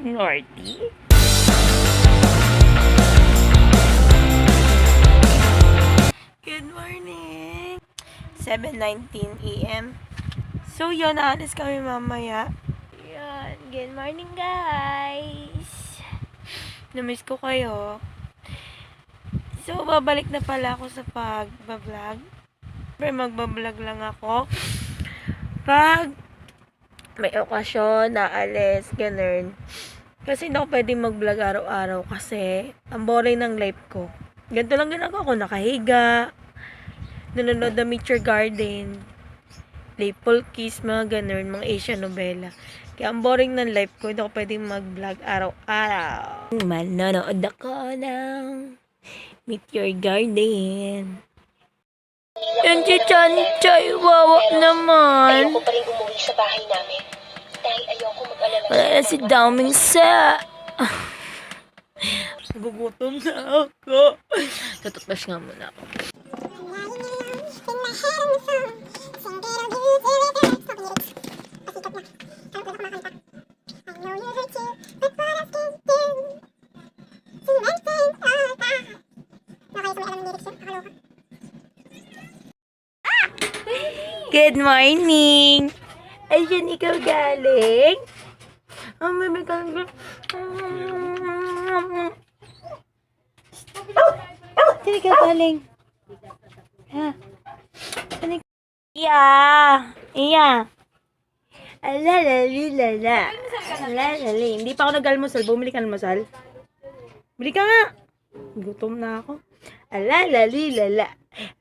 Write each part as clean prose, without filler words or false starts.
Lordy. Good morning! 7:19 a.m. So, yun, aalis kami mamaya. Yan. Good morning, guys! Namiss ko kayo. So, babalik na pala ako sa pag-vlog. Pero magbablog lang ako pag may okasyon na alis, ganun. Kasi hindi ako pwedeng mag-vlog araw-araw kasi ang boring ng life ko. Ganito lang ginagawa ko, nakahiga, nanonood na Meet Your Garden, Playful Kiss, mga ganun, mga Asian novela. Kaya ang boring ng life ko, hindi ako pwedeng mag-vlog araw-araw. Manonood ako ng Meet Your Garden. Yan si Chanchay, wawa naman. Ayoko pa rin umuwi sa bahay namin. Dahil ayoko mag-alala Wala na si Daming sa... Nagugutom na ako. Tututbrush nga muna ako. Good morning! Ayun, ikaw galing? May galing. Saan ikaw galing? Ha? Saan ikaw? Iya. Alalalilala. Alalali. Hindi pa ako nag-almusal. Bumili ka ng almusal? Bili ka nga. Gutom na ako. Alalalilala.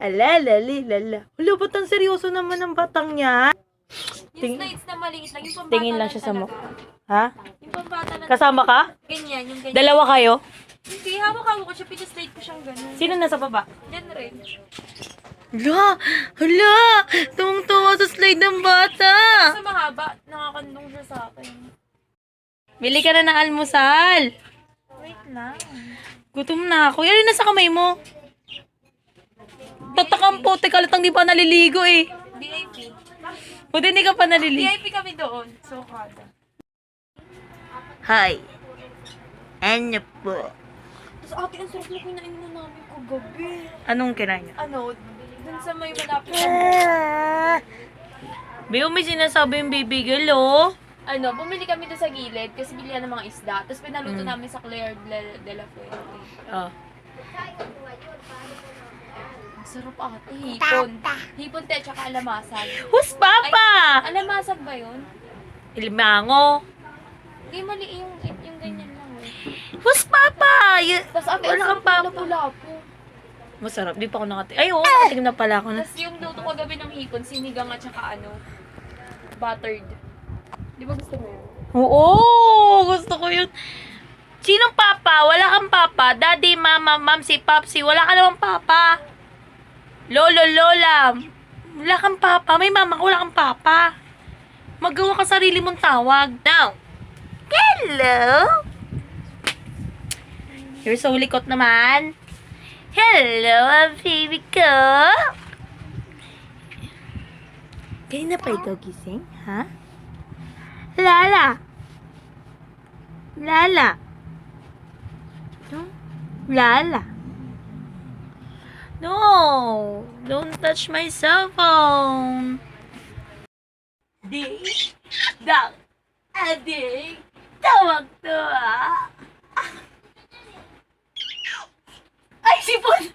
Alalala. Wala, ba't ang seryoso naman ang batang niya? Yung slides na maliit lang, yung pambata Tingin lang siya sa talaga. mukha. Ha? Yung pambata na Kasama ka? ganyan, yung ganyan. Dalawa kayo? Hindi, hawak-hawak ko siya, pinaslide ko siyang ganun. Sino nasa baba? Yan rin. Hala! Tuwang-tuwa sa slide ng bata! Sa mahaba, nakakandong siya sa akin. Bili ka na ng almusal! Wait lang. Gutom na ako. Yan yung nasa kamay mo. Tatakang puti, kalatang di pa naliligo eh. VIP. Puti hindi ka pa naliligo. VIP kami doon. So, kada. Hi. Ano po? Tapos ate, ang sarap na kinain na namin kagabi. Anong kinain niya? Ano, dun sa may malapit na Biyo, may sinasabi yung baby girl, oh. ano, bumili kami doon sa gilid kasi bilihan ng mga isda. Tapos pinaluto namin sa Claire de la Fuente. Oh. Ang sarap ate, hipon. Hipon te, tsaka alamasan. Who's Papa? Alamasan ba yun? Ilmango. Hindi, mali yung ganyan lang eh. Who's Papa? Tapos ate, Wala kang papa. lapu-lapu. Masarap. Di pa ako nakatingin. Ay, oo. Nakatingin na pala ako. Tapos yung luto ko gabi ng hipon, sinigang at saka ano, buttered. Di ba gusto mo yun? Oo. Gusto ko yun. Sinong papa? Wala kang papa. Daddy, mama, mamsi, papsi. Wala ka namang papa. Lolo, lola. Wala kang papa. May mama ko. Wala kang papa. Magawa ka sarili mong tawag. Now. Hello. You're so likot naman. Hello, baby ko. Kanina pa ikaw gising, ha? Lala. Lala. No? Lala. No. Don't touch my cell phone. Ding. Dang. Ading. Tawag to, ha? Ay, sipon!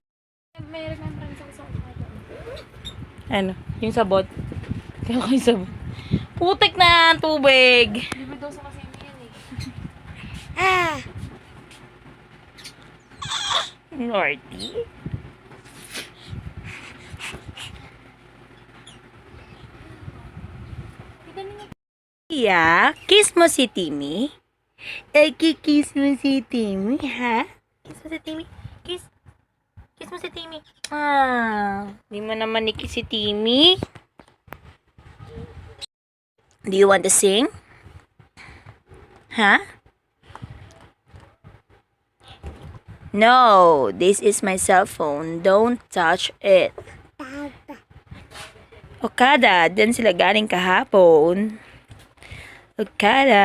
May remembrance ako sa umaga. Ano? Yung sabot? Kaya ko yung sabot. Putik na ang tubig. Libre daw sa kasi yan eh. Lordy. Yeah, kiss mo si Timmy. Ay, kiss mo si Timmy, ha? Kiss mo si Timmy. Kiss. Kiss mo si Timmy. Di mo naman ni-kiss si Timmy. Do you want to sing? Huh? No, this is my cell phone. Don't touch it. Okada, dyan sila galing kahapon. Okada.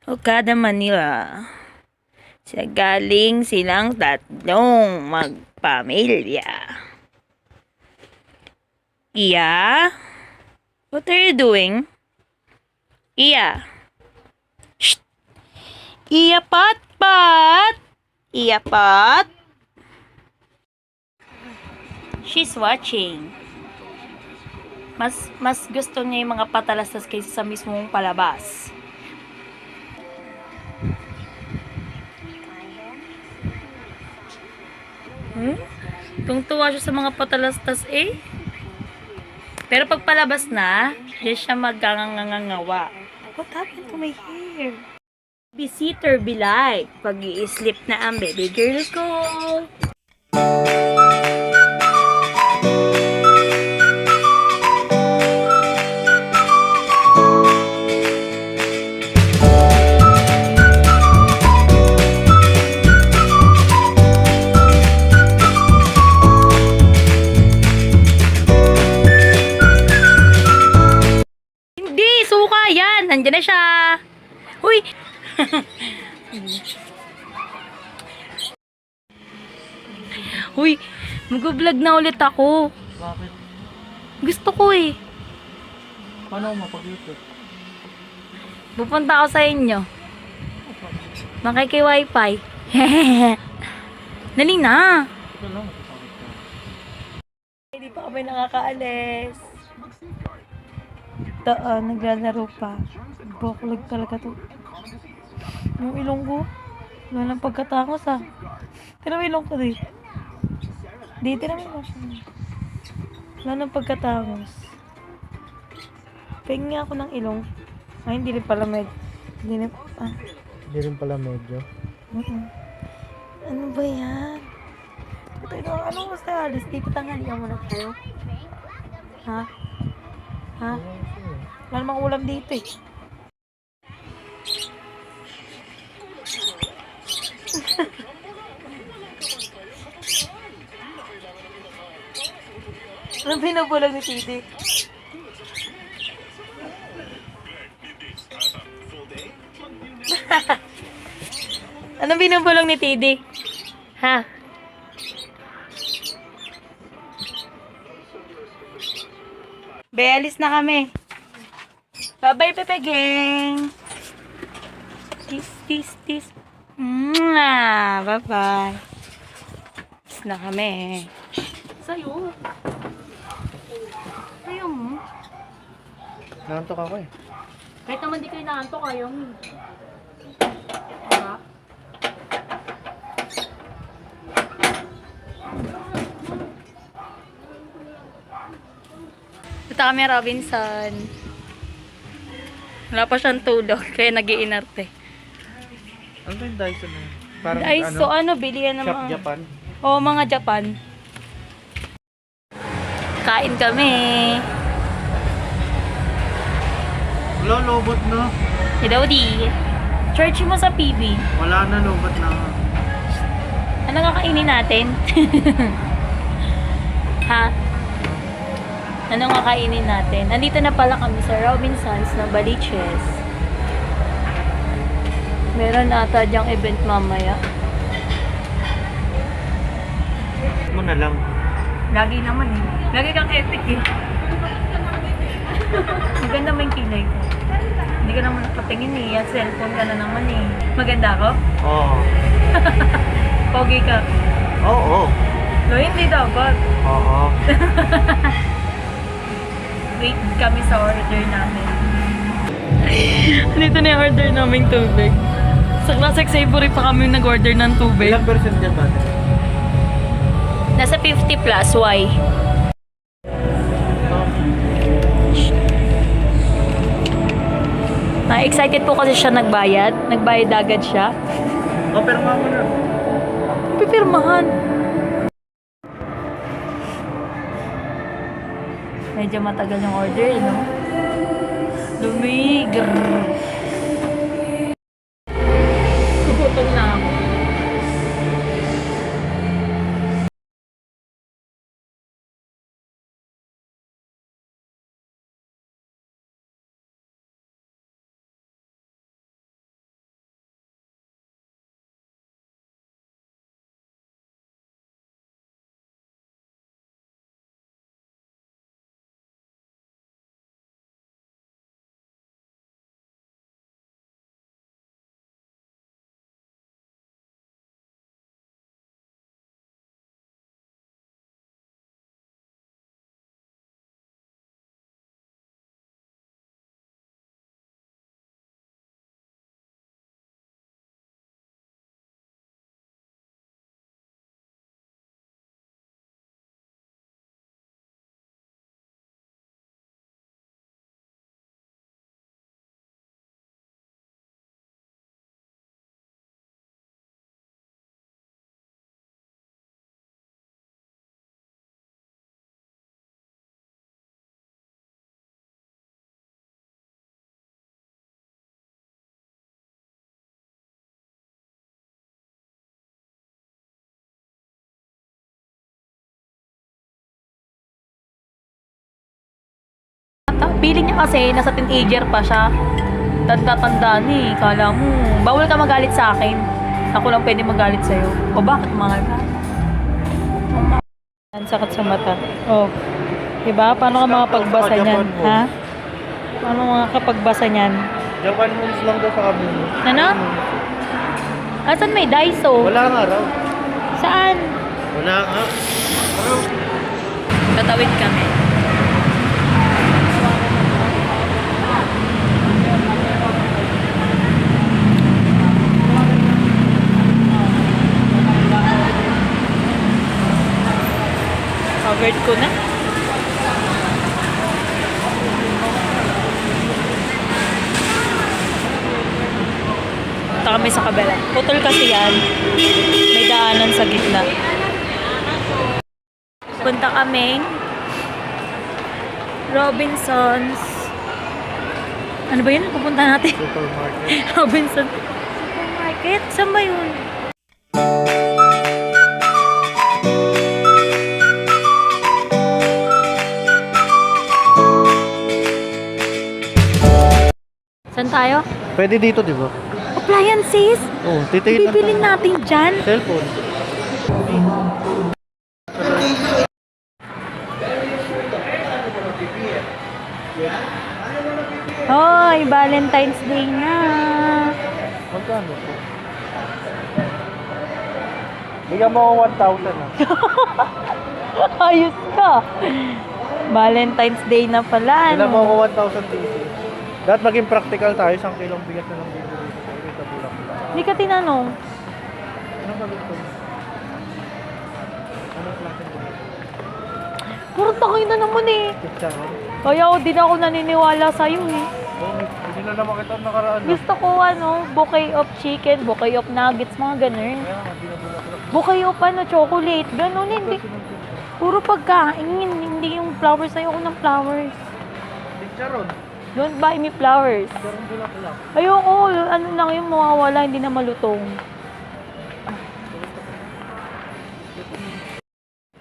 Okada, Manila. Galing silang tatlong magpamilya. Iya? What are you doing? Iya? Shh! Iya, pat! Iya, pat! She's watching. Mas gusto niya yung mga patalastas kaysa sa mismong palabas. Tungtuwa siya sa mga patalastas eh. Pero pag palabas na, diyan siya maggangangangawa. What happened to my hair? Visitor be like, pag i-sleep na ang baby girl ko. Hindi, suka yan. Nandiyan na siya. Huy! Huy, mag-vlog na ulit ako. Bakit? Gusto ko eh. Paano ako mapag-YouTube? Pupunta ako sa inyo. Makiki-wifi. Dali na. Ito lang, masasakit ka. Hindi pa kami nakakaalis. Naglalaro pa. Bukulag talaga to. Yung ilong ko. Wala nang pagkatangos ah. Tira mo ilong ko dito. Dito na mo ilong ko. Wala nang pagkatangos. Pahingi ako ng ilong. Ay, hindi rin pala Hindi rin, Hindi rin pala medyo. Ano ba yan? Ano gusto alis? Dito tanghalian muna tayo. Ha? Ha? Wala namang ulam dito eh. Anong binubulag ni Titi? Anong binubulong ni Titi? Ha? Be, alis na kami. Bye-bye, Pepe Gang. Tis. Bye-bye. Alis na kami. Sa'yo. Ayaw mo. Nantok ako eh. Kahit naman di kayo naantok, ayaw mo. Diba? Punta kami Robinson. Wala pa siyang tulog, kaya nag-iinarte. Ano ba yung Dyson na yun? Parang Ay, so bilihan ng Shop mga... Japan. Oo, mga Japan. Kain kami. Wala, lobot na. Hello, di. Church mo sa PB. Wala na, lobot na. Ano kakainin natin? Ha? Ano kakainin natin? Nandito na pala kami sa Robinsons na Baliches. Meron ata diyang event mamaya. Mo na lang. Lagi naman eh. Lagi kang epic eh. Maganda mo yung kilay ko. Hindi ka naman nakatingin eh. At cellphone ka na naman eh. Maganda ako? Oo. Pogi ka. Oo. No, hindi dapat. Oo. Wait kami sa order namin. Dito na yung order naming tubig. Sa Classic Savory pa kami nag-order ng tubig. Ilang percent Japan? Nasa 50 plus. Why? Na-excited po kasi siya nagbayad. Nagbayad agad siya. Oh, pero mo na. Pipirmahan. Medyo matagal yung order, no? Lumig. Feeling niya kasi, nasa teenager pa siya. Tanda-tanda ni, kala mo. Bawal ka magalit sa akin. Ako lang pwede magalit sa'yo. O bakit mahal ka? Ang sakit sa mata. Oh. Diba? Paano ka makapagbasa niyan? Ha? Paano makapagbasa niyan? Japan moves lang daw sa kabino. Ano? Asan may Daiso? Wala nga raw. Saan? Wala nga. Tatawid kami. Covered ko na. Punta kami sa kabila. Putol kasi yan. May daanan sa gitna. Punta kami Robinsons. Ano ba yun? Pupunta natin. Supermarket. Robinson Supermarket. Saan ba yun? Saan tayo? Pwede dito, di ba? Appliances? Oo, titingin lang. Bibilin natin dyan. Cellphone. Hoy, Valentine's Day na. Magkano po? Bigyan mo ako 1,000 ah. Ayos ka. Valentine's Day na pala. Bigyan mo Ano? ako 1,000 DC. Dapat maging practical tayo. 1 kilong bigat na lang dito sa ito sa bulak. Hindi ka tinanong. Anong gagawin ko? Anong klase mo? Puro takay na naman eh. Chicharon? Kaya din ako naniniwala sa'yo eh. Oo, hindi na naman kita nakaraan. Gusto ko bouquet of chicken, bouquet of nuggets, mga ganun. Kaya nga, hindi na bulak. Bouquet of chocolate, ganun hindi. Puro pagkain, hindi yung flowers. Ayoko ng flowers. Chicharon? Don't buy me flowers. Chicharon bulak. Ayoko, ano lang yung mawawala, hindi na malutong.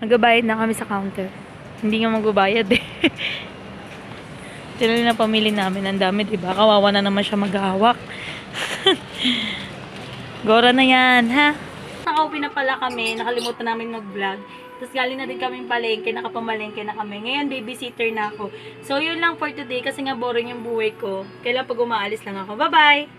Nagbabayad na kami sa counter. Hindi nga magbabayad eh. Sila na pamili namin. Ang dami, diba? Kawawa na naman siya maghahawak. Gora na yan, ha? Nakauwi na pala kami. Nakalimutan namin mag-vlog. Tapos galing na din kami palengke. Nakapamalengke na kami. Ngayon, babysitter na ako. So, yun lang for today. Kasi nga boring yung buhay ko. Kailan pag umaalis lang ako. Bye-bye!